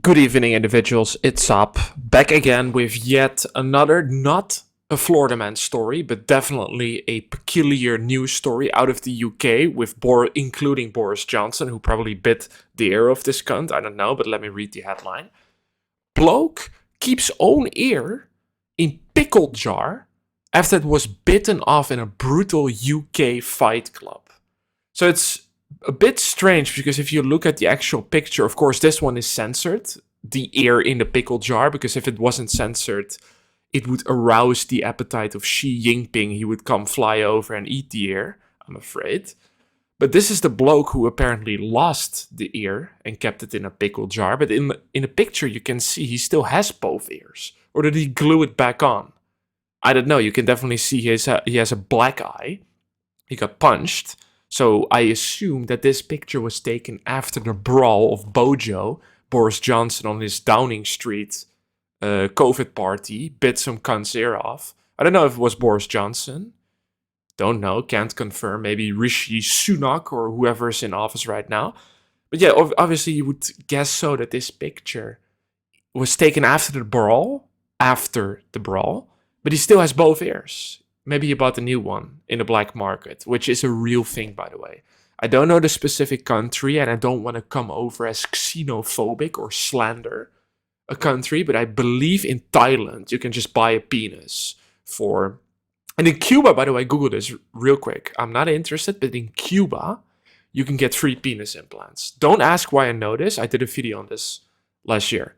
Good evening, individuals. It's up. Back again with yet another, not a Florida man story, but definitely a peculiar news story out of the UK, with including Boris Johnson, who probably bit the ear of this cunt. I don't know, but let me read the headline. Bloke keeps own ear in pickle jar after it was bitten off in a brutal UK fight club. So it's a bit strange because if you look at the actual picture, of course, this one is censored, the ear in the pickle jar, because if it wasn't censored, it would arouse the appetite of Xi Jinping. He would come fly over and eat the ear, I'm afraid. But this is the bloke who apparently lost the ear and kept it in a pickle jar. But in the picture, you can see he still has both ears. Or did he glue it back on? I don't know. You can definitely see he has a black eye. He got punched. So I assume that this picture was taken after the brawl of Bojo, Boris Johnson on his Downing Street COVID party, bit some cunt's ear off. I don't know if it was Boris Johnson. Don't know, can't confirm. Maybe Rishi Sunak or whoever's in office right now. But yeah, obviously you would guess so that this picture was taken after the brawl. But he still has both ears. Maybe he bought a new one in the black market, which is a real thing, by the way. I don't know the specific country, and I don't want to come over as xenophobic or slander a country, but I believe in Thailand you can just buy a penis for... And in Cuba, by the way, Google this real quick. I'm not interested, but in Cuba, you can get free penis implants. Don't ask why I know this. I did a video on this last year.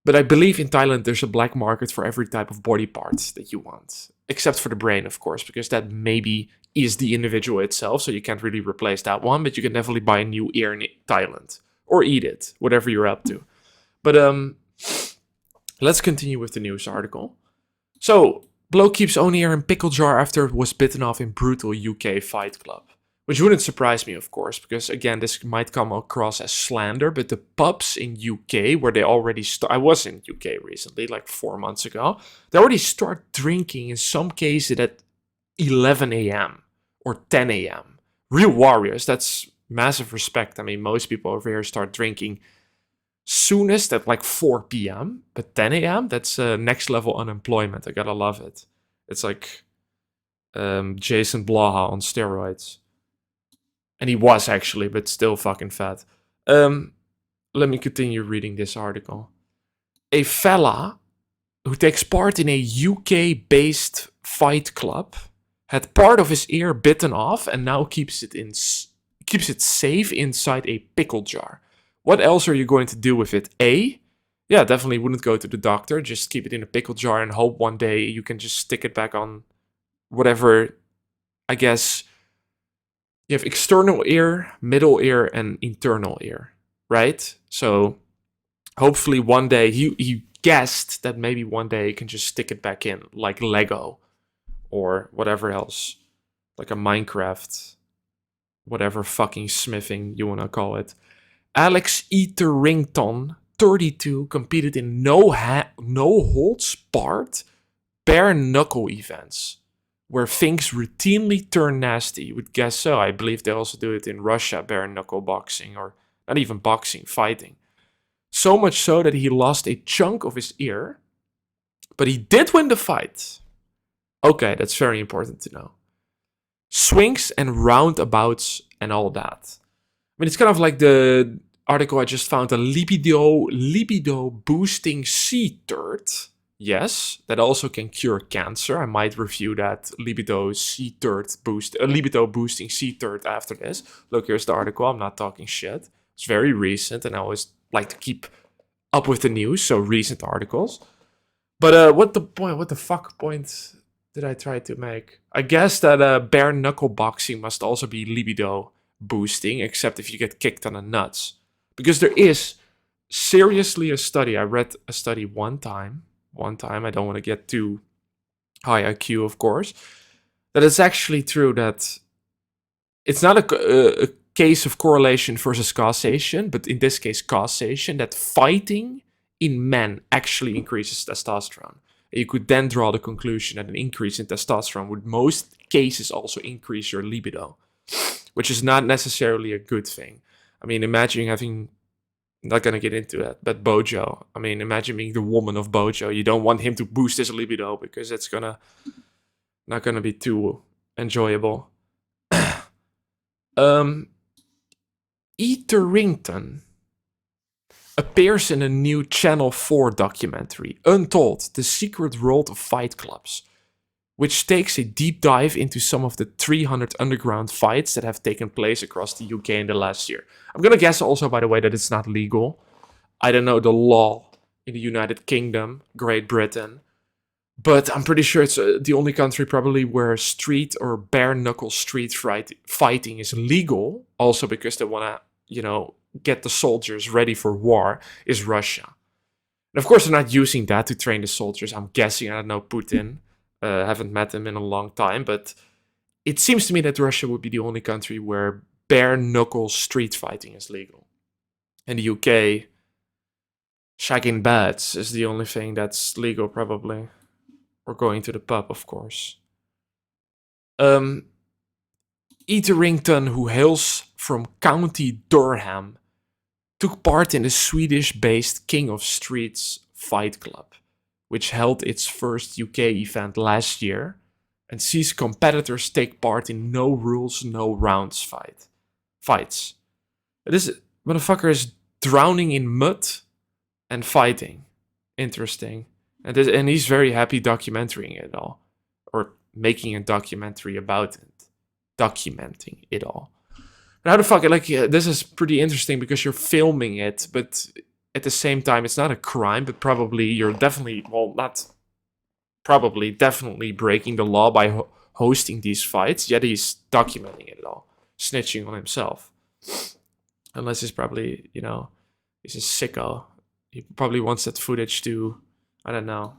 But I believe in Thailand there's a black market for every type of body part that you want. Except for the brain, of course, because that maybe is the individual itself, so you can't really replace that one, but you can definitely buy a new ear in Thailand. Or eat it, whatever you're up to. But let's continue with the news article. So, bloke keeps own ear in pickle jar after it was bitten off in brutal UK fight club. Which wouldn't surprise me, of course, because again, this might come across as slander, but the pubs in UK, where they already I was in UK recently, like 4 months ago, they already start drinking in some cases at 11 a.m. or 10 a.m. Real warriors, that's massive respect. I mean, most people over here start drinking soonest at like 4 p.m., but 10 a.m., that's next level unemployment. I gotta love it. It's like Jason Blaha on steroids. And he was actually, but still fucking fat. Let me continue reading this article. A fella who takes part in a UK-based fight club had part of his ear bitten off and now keeps it safe inside a pickle jar. What else are you going to do with it? A, yeah, definitely wouldn't go to the doctor. Just keep it in a pickle jar and hope one day you can just stick it back on whatever, I guess... You have external ear, middle ear, and internal ear, right? So hopefully one day, he guessed that maybe one day he can just stick it back in, like Lego or whatever else, like a Minecraft, whatever fucking smithing you want to call it. Alex Etherington, 32, competed in no holds barred bare knuckle events, where things routinely turn nasty. You would guess so. I believe they also do it in Russia, bare knuckle boxing, or not even boxing, fighting. So much so that he lost a chunk of his ear, but he did win the fight. Okay, that's very important to know. Swings and roundabouts and all that. I mean, it's kind of like the article I just found, a libido boosting sea turd. Yes, that also can cure cancer. I might review that libido boosting sea turd after this. Look, here's the article. I'm not talking shit. It's very recent, and I always like to keep up with the news, so recent articles. But what the fuck point did I try to make? I guess that bare knuckle boxing must also be libido boosting, except if you get kicked on the nuts. Because there is seriously a study. I read a study one time, I don't want to get too high IQ, of course, that it's actually true that it's not a case of correlation versus causation, but in this case causation, that fighting in men actually increases testosterone. And you could then draw the conclusion that an increase in testosterone would most cases also increase your libido, which is not necessarily a good thing. I mean, imagine having Not gonna get into that, but Bojo. I mean, imagine being the woman of Bojo. You don't want him to boost his libido because it's not gonna be too enjoyable. Etherington appears in a new Channel 4 documentary, Untold: The Secret World of Fight Clubs, which takes a deep dive into some of the 300 underground fights that have taken place across the UK in the last year. I'm gonna guess also, by the way, that it's not legal. I don't know the law in the United Kingdom, Great Britain, but I'm pretty sure it's the only country probably where street or bare knuckle street fighting is legal, also because they want to, get the soldiers ready for war, is Russia. And of course, they're not using that to train the soldiers. I'm guessing, I don't know Putin. Haven't met him in a long time, but it seems to me that Russia would be the only country where bare knuckle street fighting is legal. In the UK, shagging beds is the only thing that's legal, probably. Or going to the pub, of course. Etherington, who hails from County Durham, took part in the Swedish-based King of Streets Fight Club, which held its first UK event last year, and sees competitors take part in no rules, no rounds fights. This motherfucker is drowning in mud and fighting. Interesting. And he's very happy documenting it all. Or making a documentary about it. Documenting it all. But how the fuck, this is pretty interesting because you're filming it, but at the same time, it's not a crime, but probably you're definitely, definitely breaking the law by hosting these fights, yet he's documenting it all. Snitching on himself. Unless he's probably, he's a sicko. He probably wants that footage to, I don't know.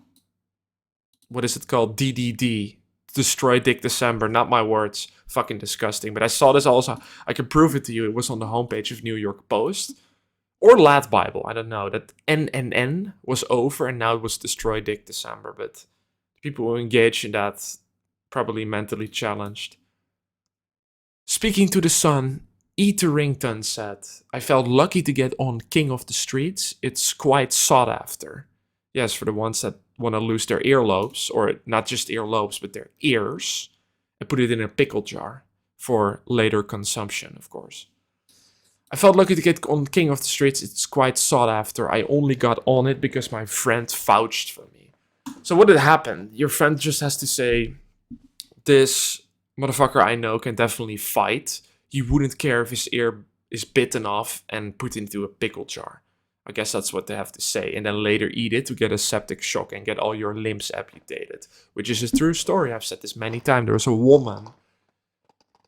What is it called? DDD. Destroy Dick December. Not my words. Fucking disgusting. But I saw this also. I can prove it to you. It was on the homepage of New York Post. Or Lat Bible. I don't know. That NNN was over and now it was Destroy Dick December. But people who engage in that probably mentally challenged. Speaking to the Sun, Etherington said, I felt lucky to get on King of the Streets. It's quite sought after. Yes, for the ones that want to lose their earlobes, or not just earlobes, but their ears, and put it in a pickle jar for later consumption, of course. I felt lucky to get on King of the Streets. It's quite sought after. I only got on it because my friend vouched for me. So what did happen? Your friend just has to say, this motherfucker I know can definitely fight. He wouldn't care if his ear is bitten off and put into a pickle jar. I guess that's what they have to say. And then later eat it to get a septic shock and get all your limbs amputated. Which is a true story. I've said this many times. There was a woman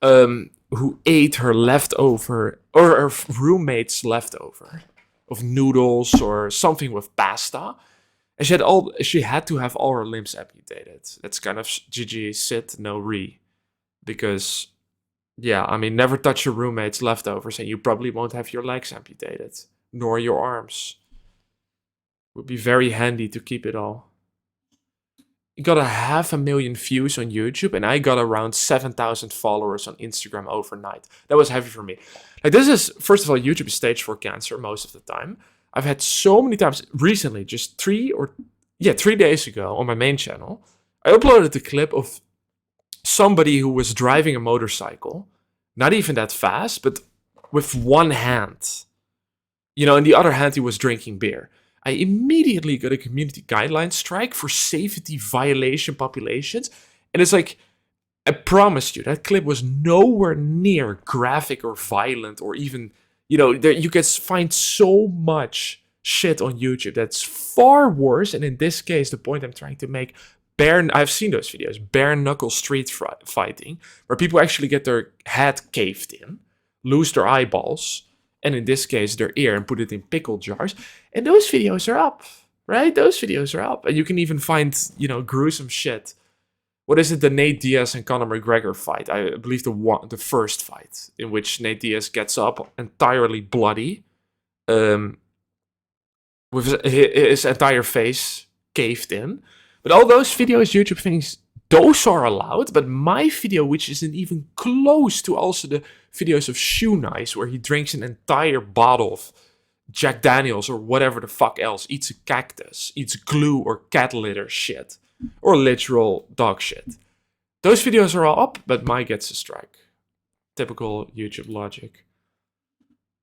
who ate her leftover, or her roommate's leftover, of noodles or something with pasta. And she had to have all her limbs amputated. That's kind of GG sit, no re. Because, yeah, I mean, never touch your roommate's leftovers and you probably won't have your legs amputated. Nor your arms. Would be very handy to keep it all. You got 500,000 views on YouTube, and I got around 7,000 followers on Instagram overnight. That was heavy for me. This is, first of all, YouTube is stage 4 cancer most of the time. I've had so many times recently, just 3 days ago on my main channel, I uploaded a clip of somebody who was driving a motorcycle, not even that fast, but with one hand. In the other hand, he was drinking beer. I immediately got a community guideline strike for safety violation populations. And it's like, I promise you, that clip was nowhere near graphic or violent or even, you can find so much shit on YouTube that's far worse. And in this case, the point I'm trying to make, I've seen those videos, bare knuckle street fighting, where people actually get their head caved in, lose their eyeballs, and in this case, their ear, and put it in pickle jars. And those videos are up, right? Those videos are up. And you can even find, gruesome shit. What is it? The Nate Diaz and Conor McGregor fight. I believe the first fight, in which Nate Diaz gets up entirely bloody, with his entire face caved in. But all those videos, YouTube things, those are allowed. But my video, which isn't even close to also the videos of Shoe Nice, where he drinks an entire bottle of Jack Daniels or whatever the fuck else, eats a cactus, eats glue or cat litter shit, or literal dog shit. Those videos are all up, but Mike gets a strike. Typical YouTube logic.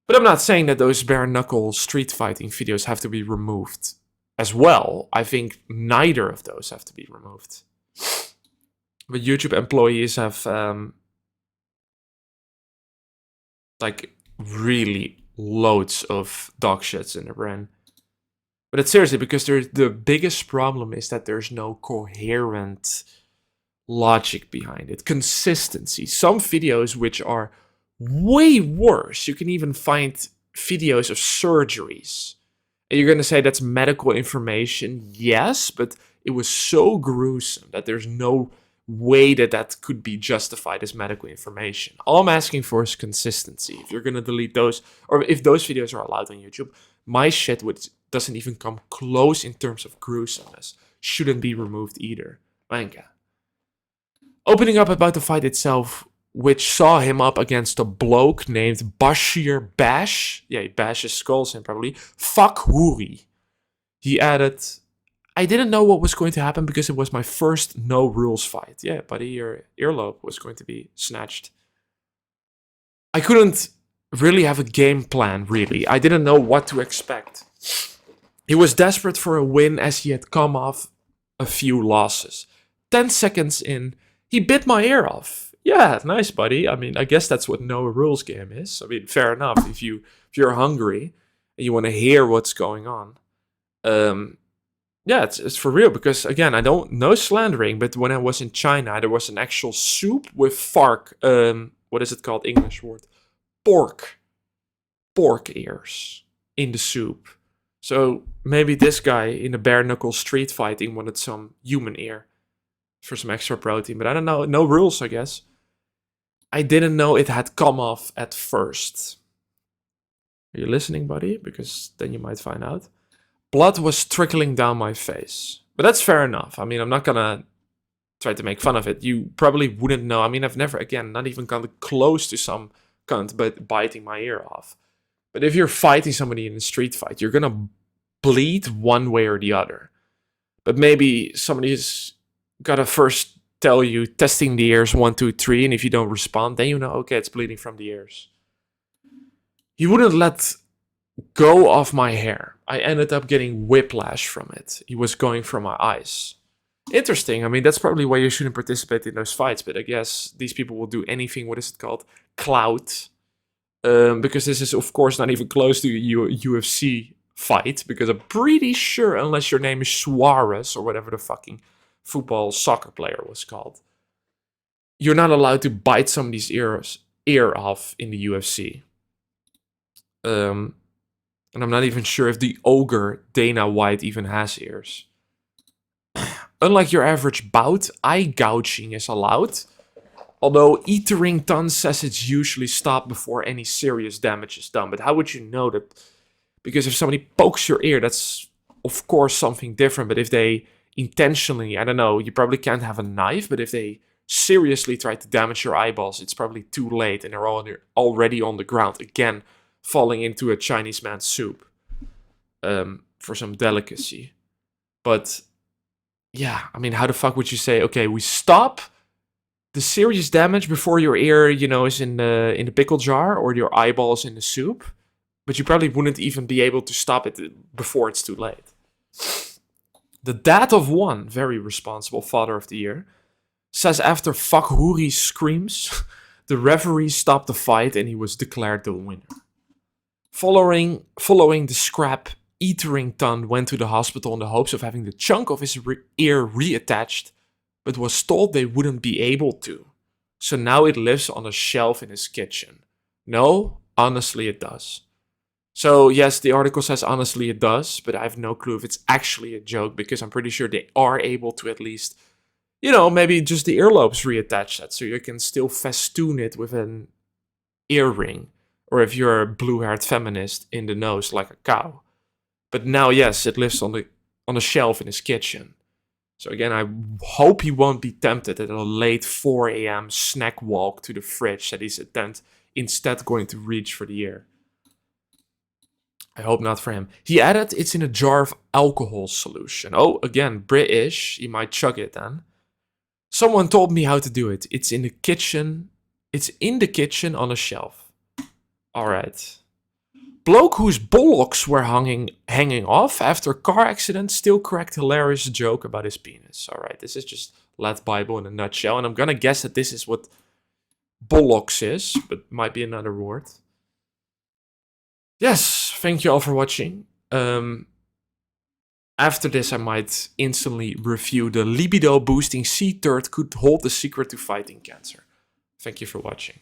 But I'm not saying that those bare knuckle street fighting videos have to be removed as well. I think neither of those have to be removed. But YouTube employees have like really loads of dog shits in their brain. But it's seriously because the biggest problem is that there's no coherent logic behind it. Consistency. Some videos which are way worse. You can even find videos of surgeries. And you're going to say that's medical information. Yes, but it was so gruesome that there's no way that that could be justified as medical information. All I'm asking for is consistency. If you're going to delete those, or if those videos are allowed on YouTube, my shit doesn't even come close in terms of gruesomeness. Shouldn't be removed either. Manga. Opening up about the fight itself, which saw him up against a bloke named Bashir Bash. Yeah, he bashes skulls in probably. Fakhoury. He added, I didn't know what was going to happen because it was my first no rules fight. Yeah, buddy, your earlobe was going to be snatched. I couldn't really have a game plan, really. I didn't know what to expect. He was desperate for a win as he had come off a few losses. 10 seconds in, he bit my ear off. Yeah, nice, buddy. I mean, I guess that's what no rules game is. I mean, fair enough. If you're hungry and you want to hear what's going on, yeah, it's for real. Because again, I don't know slandering, but when I was in China, there was an actual soup with what is it called? English word, pork ears in the soup. So maybe this guy in a bare knuckle street fighting wanted some human ear for some extra protein, but I don't know. No rules, I guess. I didn't know it had come off at first. Are you listening, buddy? Because then you might find out. Blood was trickling down my face. But that's fair enough. I mean, I'm not gonna try to make fun of it. You probably wouldn't know. I mean, I've never, again, not even gone close to some cunt but biting my ear off. But if you're fighting somebody in a street fight, you're gonna bleed one way or the other. But maybe somebody's gotta first tell you, testing the ears, 1, 2, 3, and if you don't respond, then you know, okay, it's bleeding from the ears. He wouldn't let go of my hair. I ended up getting whiplash from it. He was going for my eyes. Interesting. I mean, that's probably why you shouldn't participate in those fights, but I guess these people will do anything, what is it called? Clout. Because this is, of course, not even close to a UFC fight, because I'm pretty sure, unless your name is Suarez or whatever the fucking football soccer player was called, you're not allowed to bite somebody's ear off in the UFC. And I'm not even sure if the ogre Dana White even has ears. Unlike your average bout, eye gouging is allowed. Although Etherington says it's usually stopped before any serious damage is done. But how would you know that? Because if somebody pokes your ear, that's of course something different. But if they intentionally, I don't know, you probably can't have a knife. But if they seriously try to damage your eyeballs, it's probably too late. And they're already on the ground. Again, falling into a Chinese man's soup. For some delicacy. But yeah, I mean, how the fuck would you say, okay, we stop the serious damage before your ear, is in the pickle jar or your eyeballs in the soup, but you probably wouldn't even be able to stop it before it's too late. The dad of one, very responsible father of the year, says after Fakhoury screams, the referee stopped the fight and he was declared the winner. Following the scrap, Etherington went to the hospital in the hopes of having the chunk of his ear reattached, but was told they wouldn't be able to. So now it lives on a shelf in his kitchen. No, honestly it does. So yes, the article says honestly it does, but I have no clue if it's actually a joke, because I'm pretty sure they are able to at least, maybe just the earlobes reattach that so you can still festoon it with an earring. Or if you're a blue-haired feminist, in the nose like a cow. But now, yes, it lives on a shelf in his kitchen. So again, I hope he won't be tempted at a late 4 a.m. snack walk to the fridge that he's instead going to reach for the ear. I hope not for him. He added it's in a jar of alcohol solution. Oh, again, British. He might chug it then. Someone told me how to do it. It's in the kitchen. It's in the kitchen on a shelf. Alright. Bloke whose bollocks were hanging off after car accident still correct hilarious joke about his penis. Alright, this is just Lat Bible in a nutshell. And I'm gonna guess that this is what bollocks is, but might be another word. Yes, thank you all for watching. After this, I might instantly review the libido boosting sea turd could hold the secret to fighting cancer. Thank you for watching.